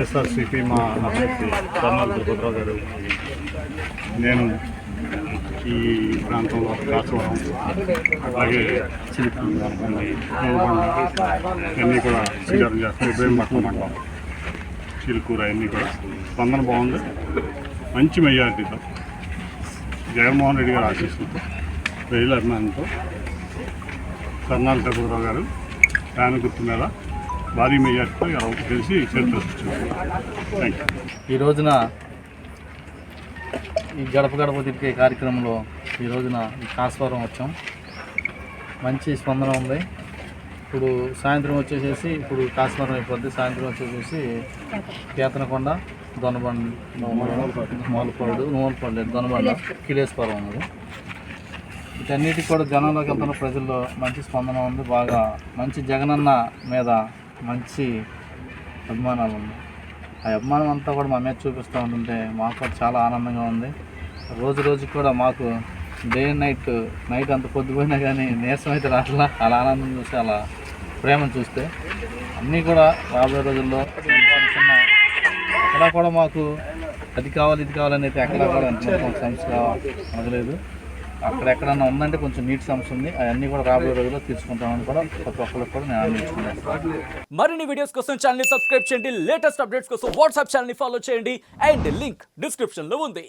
వైఎస్ఆర్సీపీ మా అభ్యర్థి కర్నూలు తిరుపతిరావు గారు, నేను ఈ ప్రాంతంలో కాచవరం అలాగే చిలుకూరు అన్నీ కూడా శ్రీకారం చేస్తాం. ఇబ్రహీంపట్నం మండలం చిలుకూరు అన్నీ కూడా స్పందన బాగుంది. మంచి మెజారిటీతో జగన్మోహన్ రెడ్డి గారు ఆశీస్సులతో ప్రజల అభిమానంతో కర్నూలు తిరుపతిరావు గారు ఫ్యాన్ గుర్తు మీద భారీ మెజార్టీతో తెలిసి చరిత్ర సృష్టించారు. Thank you. ఈ రోజున ఈ గడప గడప తిరిగే కార్యక్రమంలో ఈ రోజున ఈ కాస్వరం వచ్చాం. మంచి స్పందన ఉంది. ఇప్పుడు సాయంత్రం వచ్చేసేసి ఇప్పుడు కాస్వరం అయిపోద్ది. సాయంత్రం వచ్చేసేసి కేతనకొండ, దొనబండ, మూలపాడు, నూనెపల్లి, దొనబండ, కిలేశ్వరం ఉన్నది. వీటన్నిటికి కూడా జనంలోకి వెళ్తున్న ప్రజల్లో మంచి స్పందన ఉంది. బాగా మంచి జగనన్న మీద మంచి అభిమానాలు ఉంది. ఆ అభిమానం అంతా కూడా మా మీద చూపిస్తూ ఉంటుంటే మాకు కూడా చాలా ఆనందంగా ఉంది. రోజు రోజుకి కూడా మాకు డే అండ్ నైట్ అంత పొద్దుపోయినా కానీ నీరసం అయితే రాట్లా. అలా ఆనందం చూస్తే, అలా ప్రేమను చూస్తే అన్నీ కూడా రాబోయే రోజుల్లో చిన్న ఎక్కడా కూడా మాకు అది కావాలి ఇది కావాలని అయితే ఎక్కడా కూడా సమస్య అడగలేదు. అక్కడెక్కడన్నా ఉందంటే కొంచెం నీటి సమస్య ఉంది. అవన్నీ కూడా రాబోయే రోజుల్లో తీసుకుంటామని కూడా ప్రతి ఒక్కరికి కూడా నేను ఆనందించుకున్నాను. మరిన్ని వీడియోస్ కోసం ఛానల్ ని సబ్స్క్రైబ్ చేయండి. లేటెస్ట్ అప్డేట్స్ కోసం వాట్సాప్ ఛానల్ ని ఫాలో చేయండి. అండ్ లింక్ డిస్క్రిప్షన్ లో ఉంది.